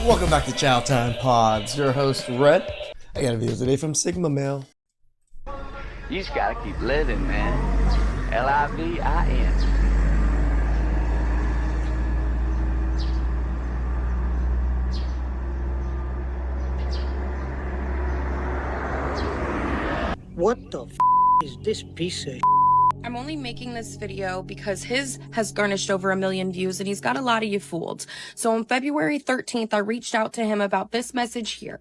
Welcome back to CHOWTIME Pods. Your host, Red. I got a video today from Sigma Male. You just gotta keep living, man. L-I-V-I-N. What the is this piece of I'm only making this video because his has garnished over 1 million views and he's got a lot of you fooled. So on February 13th, I reached out to him about this message here.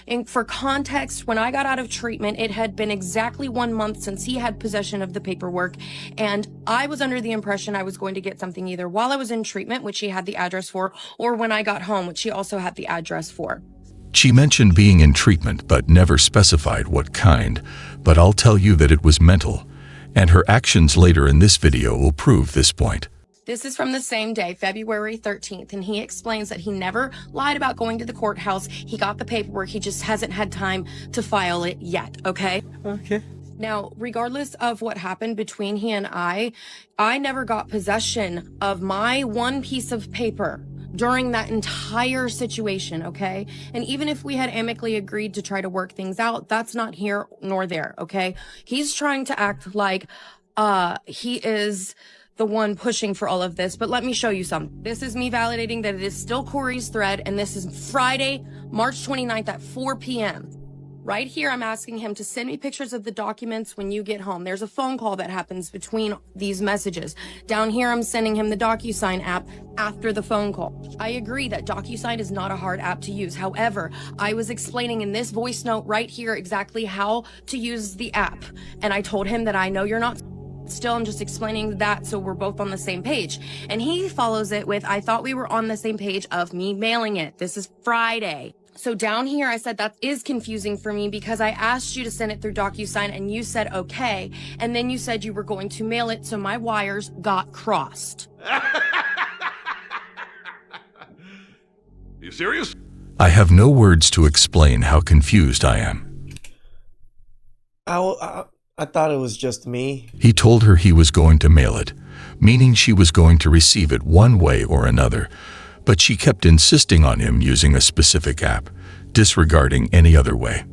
And for context, when I got out of treatment, it had been exactly 1 month since he had possession of the paperwork. And I was under the impression I was going to get something either while I was in treatment, which he had the address for, or when I got home, which he also had the address for. She mentioned being in treatment but never specified what kind, but I'll tell you that it was mental. And her actions later in this video will prove this point. This is from the same day, February 13th, and he explains that he never lied about going to the courthouse. He got the paperwork, he just hasn't had time to file it yet, okay? Okay. Now, regardless of what happened between he and I never got possession of my one piece of paper during that entire situation, okay? And even if we had amicably agreed to try to work things out, that's not here nor there, okay? He's trying to act like he is the one pushing for all of this, but let me show you something. This is me validating that it is still Corey's thread, and this is Friday, March 29th at 4 p.m. Right here, I'm asking him to send me pictures of the documents when you get home. There's a phone call that happens between these messages. Down here, I'm sending him the DocuSign app after the phone call. I agree that DocuSign is not a hard app to use. However, I was explaining in this voice note right here exactly how to use the app. And I told him that I know you're not still, I'm just explaining that so we're both on the same page. And he follows it with, I thought we were on the same page of me mailing it. This is Friday. So down here, I said that is confusing for me because I asked you to send it through DocuSign and you said okay. And then you said you were going to mail it, so my wires got crossed. You serious? I have no words to explain how confused I am. I thought it was just me. He told her he was going to mail it, meaning she was going to receive it one way or another. But she kept insisting on him using a specific app, disregarding any other way.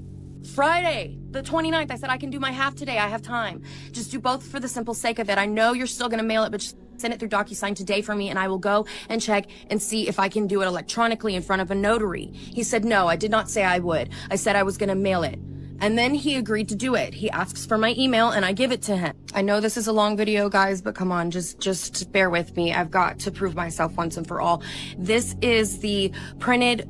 Friday, the 29th, I said I can do my half today. I have time. Just do both for the simple sake of it. I know you're still going to mail it, but just send it through DocuSign today for me, and I will go and check and see if I can do it electronically in front of a notary. He said, no, I did not say I would. I said I was going to mail it. And then he agreed to do it. He asks for my email and I give it to him. I know this is a long video, guys, but come on, just bear with me. I've got to prove myself once and for all. This is the printed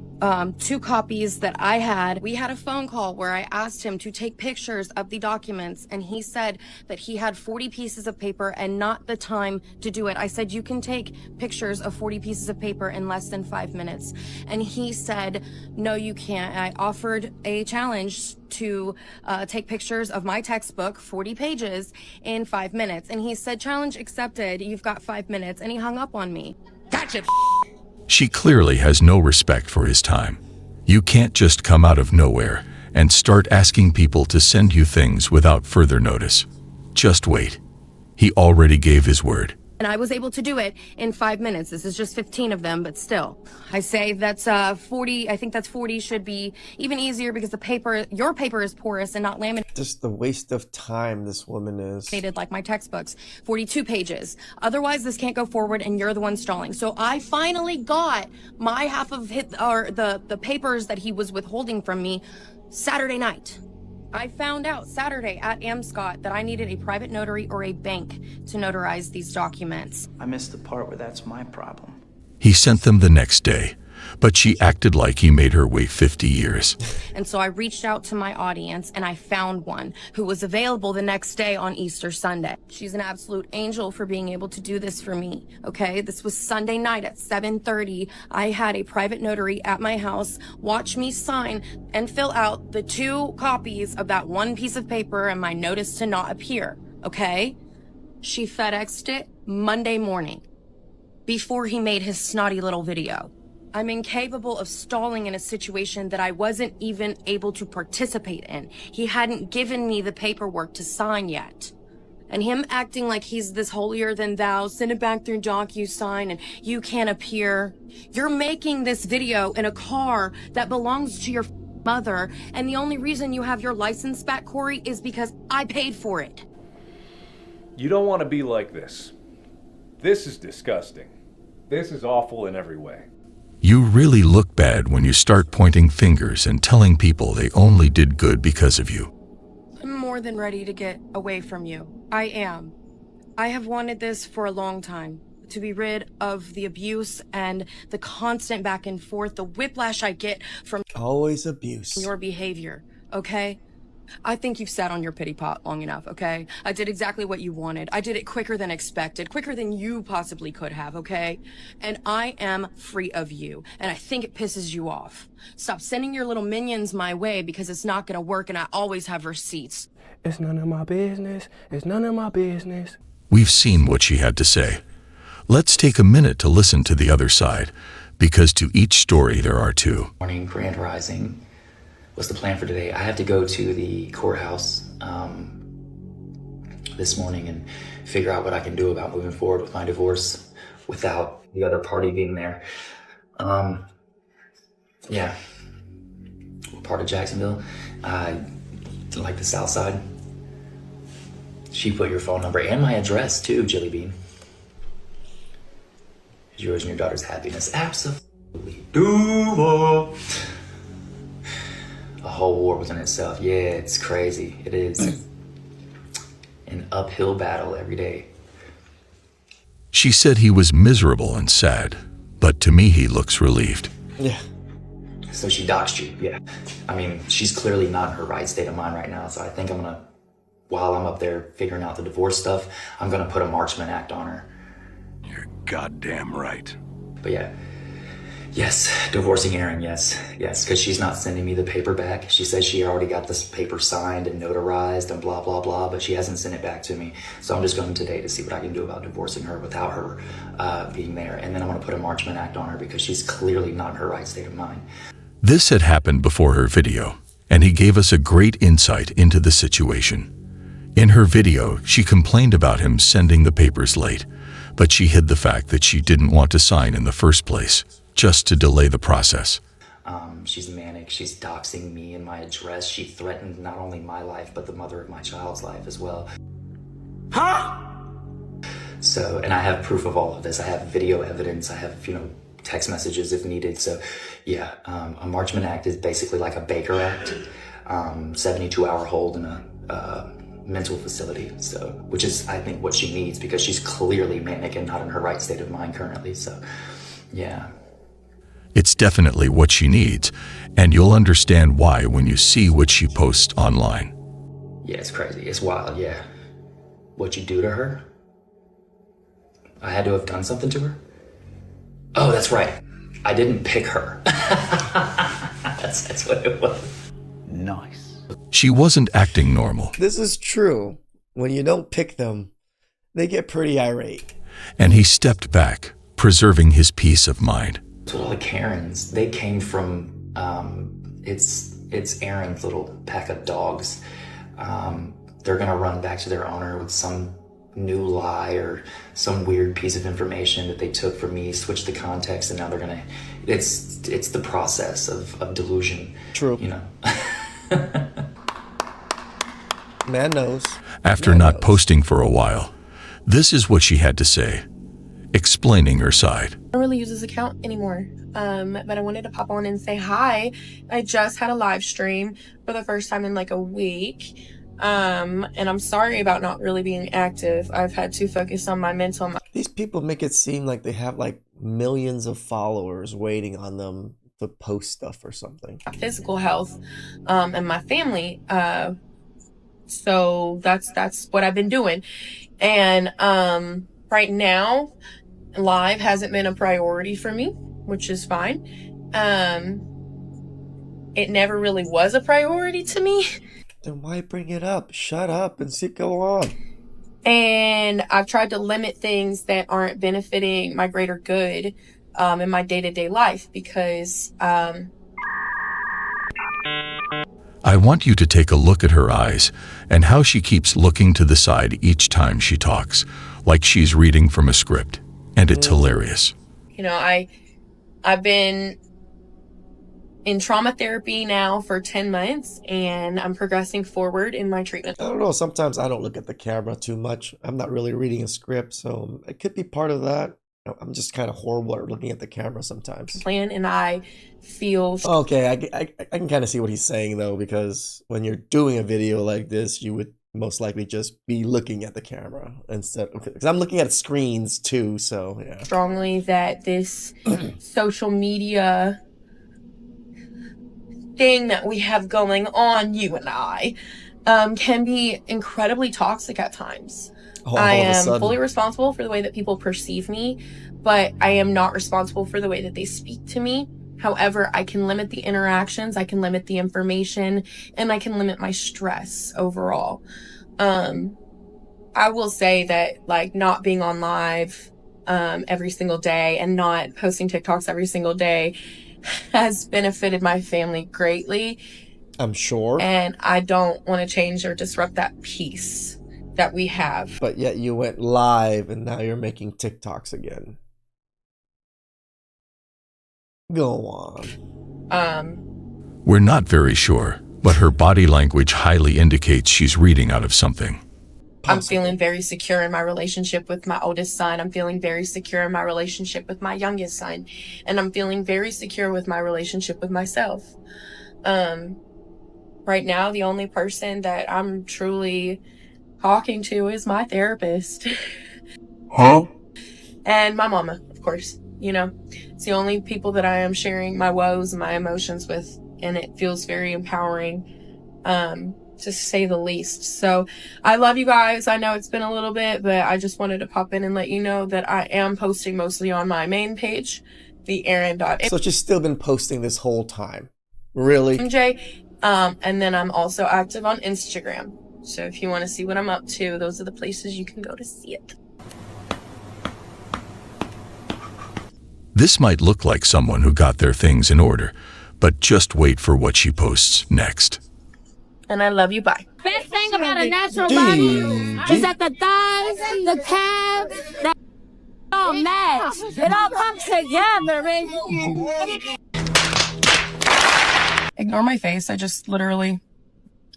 2 copies that I had. We had a phone call where I asked him to take pictures of the documents, and he said that he had 40 pieces of paper and not the time to do it. I said, you can take pictures of 40 pieces of paper in less than 5 minutes. And he said, no, you can't. And I offered a challenge to take pictures of my textbook, 40 pages, in 5 minutes. And he said, challenge accepted. You've got 5 minutes. And he hung up on me. Gotcha. She clearly has no respect for his time. You can't just come out of nowhere and start asking people to send you things without further notice. Just wait. He already gave his word. And I was able to do it in 5 minutes. This is just 15 of them, but still. I say that's 40, I think that's 40 should be even easier because the paper, your paper is porous and not laminated. Just the waste of time this woman is. Like my textbooks, 42 pages. Otherwise, this can't go forward and you're the one stalling. So I finally got my half of the papers that he was withholding from me Saturday night. I found out Saturday at Amscot that I needed a private notary or a bank to notarize these documents. I missed the part where that's my problem. He sent them the next day, but she acted like he made her wait 50 years. And so I reached out to my audience and I found one who was available the next day on Easter Sunday. She's an absolute angel for being able to do this for me, okay? This was Sunday night at 7:30. I had a private notary at my house watch me sign and fill out the 2 copies of that one piece of paper and my notice to not appear, okay? She FedExed it Monday morning before he made his snotty little video. I'm incapable of stalling in a situation that I wasn't even able to participate in. He hadn't given me the paperwork to sign yet. and him acting like he's this holier than thou, send it back through DocuSign and you can't appear. You're making this video in a car that belongs to your mother, and the only reason you have your license back, Corey, is because I paid for it. You don't want to be like this. This is disgusting. This is awful in every way. You really look bad when you start pointing fingers and telling people they only did good because of you. I'm more than ready to get away from you. I am. I have wanted this for a long time. To be rid of the abuse and the constant back and forth, the whiplash I get from Always abuse. your behavior, okay? I think you've sat on your pity pot long enough, okay? I did exactly what you wanted. I did it quicker than expected, quicker than you possibly could have, okay? And I am free of you, and I think it pisses you off. Stop sending your little minions my way because it's not gonna work, and I always have receipts. It's none of my business. It's none of my business. We've seen what she had to say. Let's take a minute to listen to the other side, because to each story there are two. Morning, Grand Rising. What's the plan for today? I have to go to the courthouse this morning and figure out what I can do about moving forward with my divorce without the other party being there. Yeah. What part of Jacksonville? Like the South Side. She put your phone number and my address too, Jilly Bean. Yours and your daughter's happiness. Absolutely. Duval. A whole war within itself. Yeah, it's crazy. It is an uphill battle every day. She said he was miserable and sad, but to me he looks relieved. Yeah. So she doxed you, yeah. I mean, she's clearly not in her right state of mind right now, so I think I'm gonna, while I'm up there figuring out the divorce stuff, I'm gonna put a Marchman Act on her. You're goddamn right. But yeah, yes, divorcing Aaron, yes, because she's not sending me the paper back. She says she already got this paper signed and notarized and blah, blah, blah, but she hasn't sent it back to me. So I'm just going today to see what I can do about divorcing her without her being there. And then I'm gonna put a Marchman Act on her because she's clearly not in her right state of mind. This had happened before her video, and he gave us a great insight into the situation. In her video, she complained about him sending the papers late, but she hid the fact that she didn't want to sign in the first place, just to delay the process. She's manic, she's doxing me and my address. She threatened not only my life, but the mother of my child's life as well. Huh? So, and I have proof of all of this. I have video evidence, I have, text messages if needed. So yeah, a Marchman Act is basically like a Baker Act, 72-hour hold in a mental facility. So, which is, I think, what she needs because she's clearly manic and not in her right state of mind currently. So, yeah. It's definitely what she needs, and you'll understand why when you see what she posts online. Yeah, it's crazy. It's wild, yeah. What you do to her? I had to have done something to her? Oh, that's right. I didn't pick her. That's what it was. Nice. She wasn't acting normal, This is true. When you don't pick them, they get pretty irate. and he stepped back, preserving his peace of mind. So all the Karens, they came from, it's Aaron's little pack of dogs. They're gonna run back to their owner with some new lie or some weird piece of information that they took from me, switched the context, and now they're gonna, it's the process of delusion. True. Man knows. After Man not knows. posting for a while, this is what she had to say, explaining her side. I don't really use this account anymore, but I wanted to pop on and say hi. I just had a live stream for the first time in like a week, and I'm sorry about not really being active. I've had to focus on my mental. These people make it seem like they have like millions of followers waiting on them to post stuff or something. My physical health, and my family. So that's what I've been doing, and right now, live hasn't been a priority for me, which is fine. It never really was a priority to me. Then why bring it up? Shut up and see go on. And I've tried to limit things that aren't benefiting my greater good in my day-to-day life because I want you to take a look at her eyes and how she keeps looking to the side each time she talks, like she's reading from a script. And it's hilarious. You know, I've been in trauma therapy now for 10 months and I'm progressing forward in my treatment. I don't know, sometimes I don't look at the camera too much. I'm not really reading a script, so it could be part of that. I'm just kind of horrible at looking at the camera sometimes. Plan and I feel okay. I can kind of see what he's saying though, because when you're doing a video like this, you would most likely just be looking at the camera instead, because I'm looking at screens too. So yeah, strongly that this social media thing that we have going on, you and I, can be incredibly toxic at times. I am fully responsible for the way that people perceive me, but I am not responsible for the way that they speak to me. However, I can limit the interactions, I can limit the information, and I can limit my stress overall. I will say that, like, not being on live every single day and not posting TikToks every single day has benefited my family greatly. I'm sure. And I don't want to change or disrupt that peace that we have. But yet you went live and now you're making TikToks again. Go on. We're not very sure, but her body language highly indicates she's reading out of something. I'm feeling very secure in my relationship with my oldest son. I'm feeling very secure in my relationship with my youngest son. And I'm feeling very secure with my relationship with myself. Right now, the only person that I'm truly talking to is my therapist. Huh? And my mama, of course. You know, it's the only people that I am sharing my woes and my emotions with. And it feels very empowering, to say the least. So I love you guys. I know it's been a little bit, but I just wanted to pop in and let you know that I am posting mostly on my main page, the Aaron.MJ. So she's still been posting this whole time. Really? And then I'm also active on Instagram. So if you want to see what I'm up to, those are the places you can go to see it. This might look like someone who got their things in order, but just wait for what she posts next. And I love you. Bye. Best thing about a natural body is that the thighs, the calves, that all match. It all comes together, baby. Ignore my face. I just literally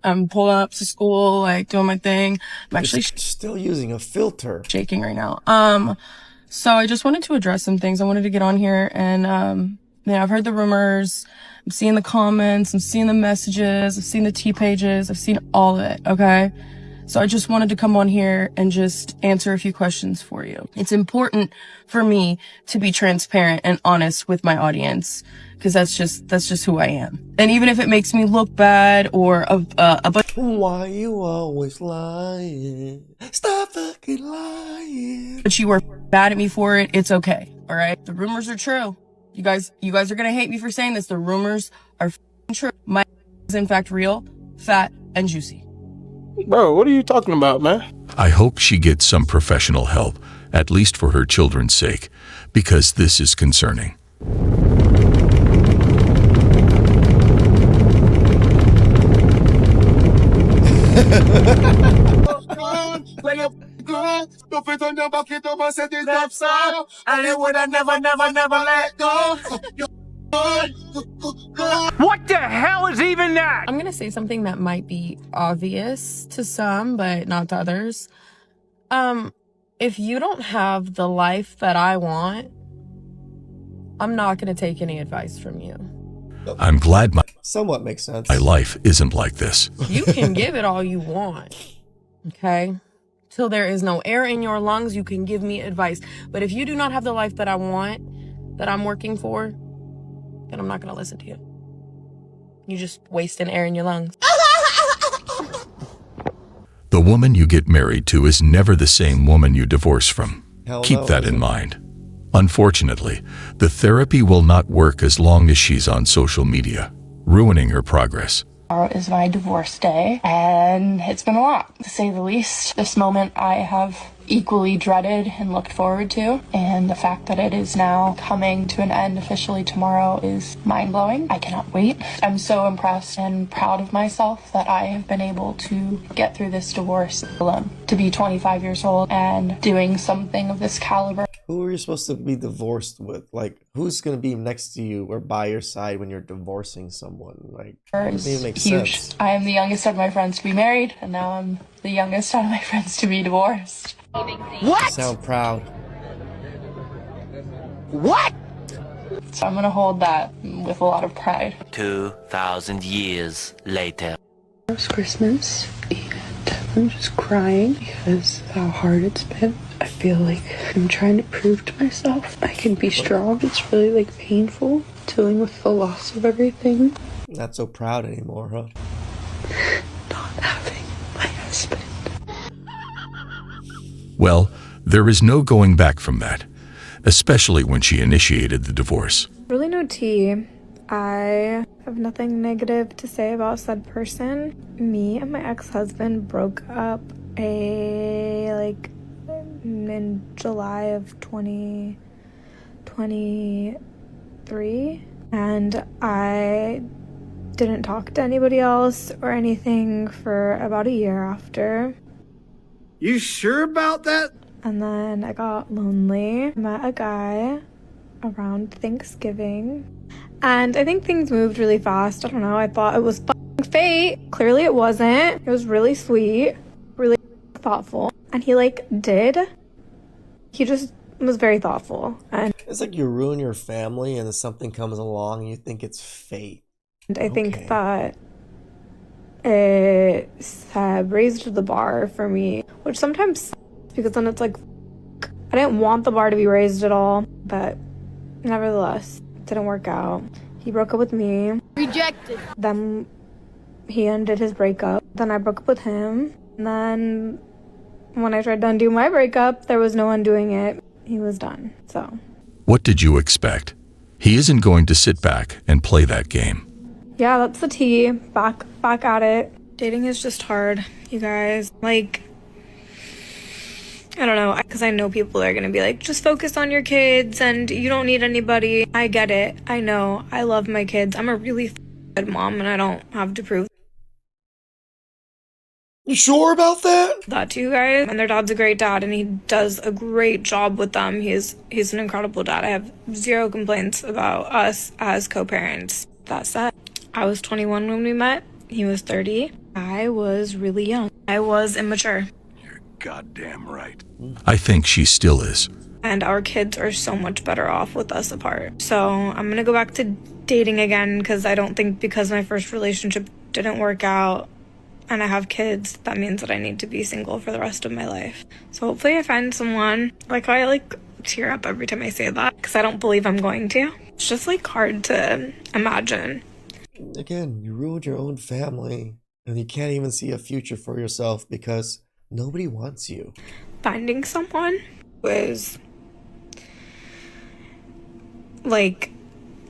pulled up to school, like doing my thing. I'm actually still using a filter. Shaking right now. So I just wanted to address some things. I wanted to get on here and I've heard the rumors. I'm seeing the comments, I'm seeing the messages, I've seen the T pages, I've seen all of it, okay? So I just wanted to come on here and just answer a few questions for you. It's important for me to be transparent and honest with my audience, because that's just who I am. And even if it makes me look bad or why you always lying? Stop fucking lying. But you were bad at me for it, it's okay, all right? The rumors are true. You guys are gonna hate me for saying this. The rumors are true. My is in fact real, fat, and juicy. Bro, what are you talking about, man? I hope she gets some professional help, at least for her children's sake, because this is concerning. What the hell is even that? I'm gonna say something that might be obvious to some, but not to others. If you don't have the life that I want, I'm not gonna take any advice from you. I'm glad somewhat makes sense. My life isn't like this. You can give it all you want, okay? Till there is no air in your lungs, you can give me advice. But if you do not have the life that I want, that I'm working for, then I'm not gonna listen to you. You're just wasting air in your lungs. The woman you get married to is never the same woman you divorce from. Keep that in mind. Unfortunately, the therapy will not work as long as she's on social media, ruining her progress. Tomorrow is my divorce day, and it's been a lot, to say the least. This moment I have equally dreaded and looked forward to. And the fact that it is now coming to an end officially tomorrow is mind-blowing. I cannot wait. I'm so impressed and proud of myself that I have been able to get through this divorce alone. To be 25 years old and doing something of this caliber. Who are you supposed to be divorced with? Like, who's gonna be next to you or by your side when you're divorcing someone? Like, it doesn't even make huge. sense. I am the youngest of my friends to be married, and now I'm the youngest out of my friends to be divorced. What? You sound proud. What? So I'm gonna hold that with a lot of pride. 2,000 years later. It was Christmas, and I'm just crying because of how hard it's been. I feel like I'm trying to prove to myself I can be strong. It's really like painful dealing with the loss of everything. Not so proud anymore, huh? Not having my husband. Well, there is no going back from that, especially when she initiated the divorce. Really no tea. I have nothing negative to say about said person. Me and my ex-husband broke up in July of 2023, and I didn't talk to anybody else or anything for about a year after. You sure about that? And then I got lonely, met a guy around Thanksgiving, and I think things moved really fast. I don't know, I thought it was fucking fate. Clearly it wasn't. It was really sweet, really thoughtful, and he just was very thoughtful. And it's like you ruin your family and then something comes along and you think it's fate. And I think that it raised the bar for me, which sometimes sucks, because then it's like, I didn't want the bar to be raised at all, but nevertheless, it didn't work out. He broke up with me. Rejected. Then he ended his breakup. Then I broke up with him. And then when I tried to undo my breakup, there was no undoing it. He was done, so. What did you expect? He isn't going to sit back and play that game. Yeah, that's the tea. Back at it. Dating is just hard, you guys. Like, I don't know, because I know people are gonna be like, just focus on your kids and you don't need anybody. I get it. I know. I love my kids. I'm a really good mom and I don't have to prove You sure about that? that to you guys. And their dad's a great dad and he does a great job with them. He's an incredible dad. I have zero complaints about us as co-parents. That said, I was 21 when we met. He was 30. I was really young. I was immature. You're goddamn right. I think she still is. And our kids are so much better off with us apart. So I'm gonna go back to dating again, because I don't think because my first relationship didn't work out and I have kids, that means that I need to be single for the rest of my life. So hopefully I find someone. Like, I tear up every time I say that, because I don't believe I'm going to. It's just hard to imagine. Again, you ruined your own family and you can't even see a future for yourself because nobody wants you. Finding someone who is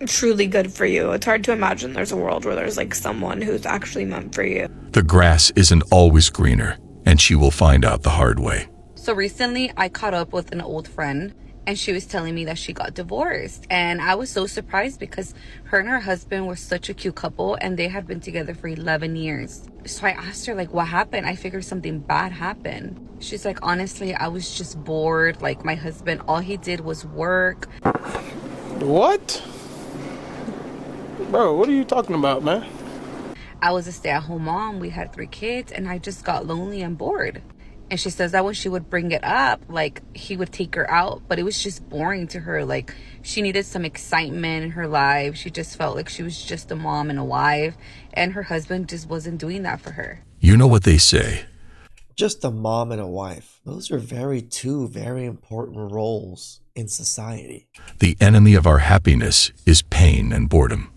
truly good for you. It's hard to imagine there's a world where there's someone who's actually meant for you. The grass isn't always greener, and she will find out the hard way. So recently I caught up with an old friend and she was telling me that she got divorced, and I was so surprised because her and her husband were such a cute couple and they had been together for 11 years. So I asked her what happened. I figured something bad happened. She's like, honestly, I was just bored. My husband, all he did was work. What? Bro, what are you talking about, man? I was a stay-at-home mom. We had 3 kids and I just got lonely and bored. And she says that when she would bring it up, he would take her out, but it was just boring to her. She needed some excitement in her life. She just felt like she was just a mom and a wife, and her husband just wasn't doing that for her. You know what they say. Just a mom and a wife. Those are two very important roles in society. The enemy of our happiness is pain and boredom.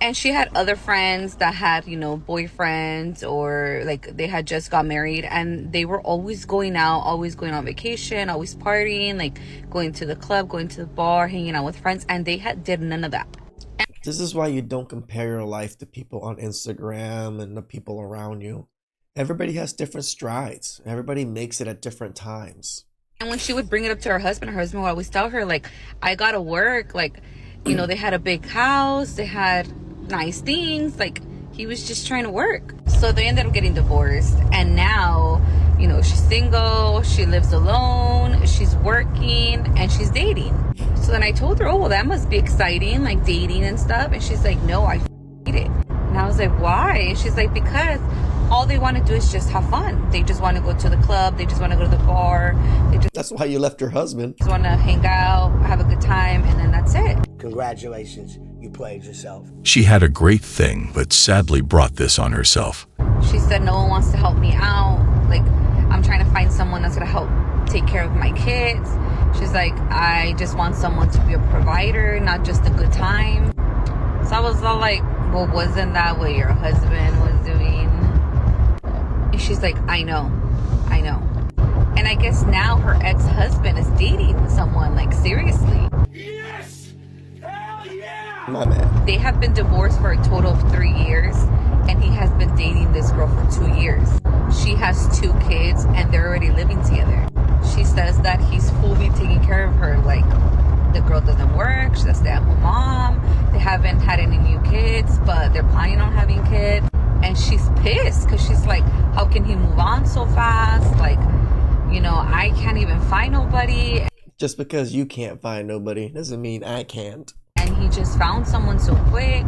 And she had other friends that had, boyfriends, or they had just got married, and they were always going out, always going on vacation, always partying, going to the club, going to the bar, hanging out with friends, and they did none of that. This is why you don't compare your life to people on Instagram and the people around you. Everybody has different strides. Everybody makes it at different times. And when she would bring it up to her husband would always tell her, like, I gotta work. Like, you know, they had a big house, they had nice things. Like, he was just trying to work. So they ended up getting divorced. And now, you know, she's single, she lives alone, she's working, and she's dating. So then I told her, oh, well, that must be exciting, like dating and stuff. And she's like, no, I hate it. And I was like, why? And she's like, because all they want to do is just have fun. They just want to go to the club. They just want to go to the bar. That's why you left your husband. Just want to hang out, have a good time, and then that's it. Congratulations, you played yourself. She had a great thing, but sadly brought this on herself. She said no one wants to help me out. Like, I'm trying to find someone that's going to help take care of my kids. She's like, I just want someone to be a provider, not just a good time. So I was all like, well, wasn't that what your husband was doing? And she's like, I know. And I guess now her ex-husband is dating someone, like, seriously. Yes! Hell yeah! My man. They have been divorced for a total of 3 years, and he has been dating this girl for 2 years. She has 2 kids, and they're already living together. She says that he's fully taking care of her. Like, the girl doesn't work, she's a stay-at-home mom. They haven't had any new kids, but they're planning on having kids. And she's pissed because she's like, how can he move on so fast? Like, you know, I can't even find nobody. Just because you can't find nobody doesn't mean I can't. And he just found someone so quick.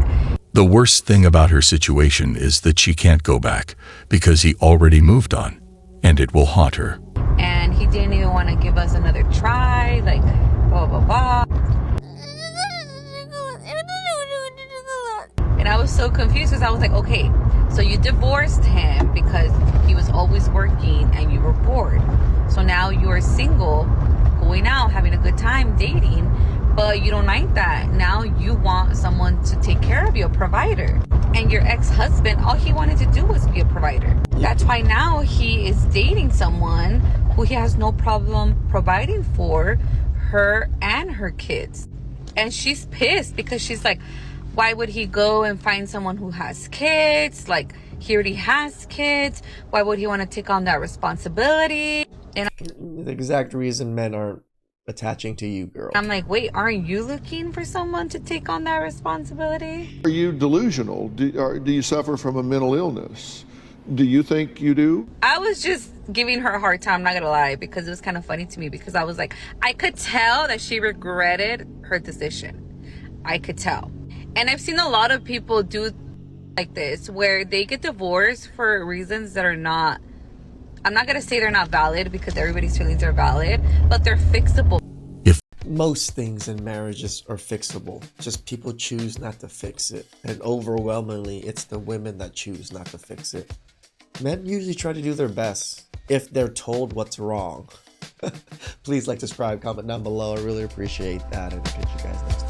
The worst thing about her situation is that she can't go back because he already moved on, and it will haunt her. And he didn't even want to give us another try, like, blah, blah, blah. And I was so confused because I was like, okay, so you divorced him because he was always working and you were bored. So now you are single, going out, having a good time, dating, but you don't like that. Now you want someone to take care of you, a provider. And your ex-husband, all he wanted to do was be a provider. That's why now he is dating someone who he has no problem providing for her and her kids. And she's pissed because she's like, why would he go and find someone who has kids? Like, he already has kids. Why would he want to take on that responsibility? And the exact reason men aren't attaching to you, girl. I'm like, wait, aren't you looking for someone to take on that responsibility? Are you delusional? Do you suffer from a mental illness? Do you think you do? I was just giving her a hard time, not gonna lie, because it was kind of funny to me because I was like, I could tell that she regretted her decision. I could tell. And I've seen a lot of people do like this where they get divorced for reasons that are not, I'm not gonna say they're not valid because everybody's feelings are valid, but they're fixable. Most things in marriages are fixable. Just people choose not to fix it. And overwhelmingly, it's the women that choose not to fix it. Men usually try to do their best if they're told what's wrong. Please like, subscribe, comment down below. I really appreciate that, and I'll catch you guys next time.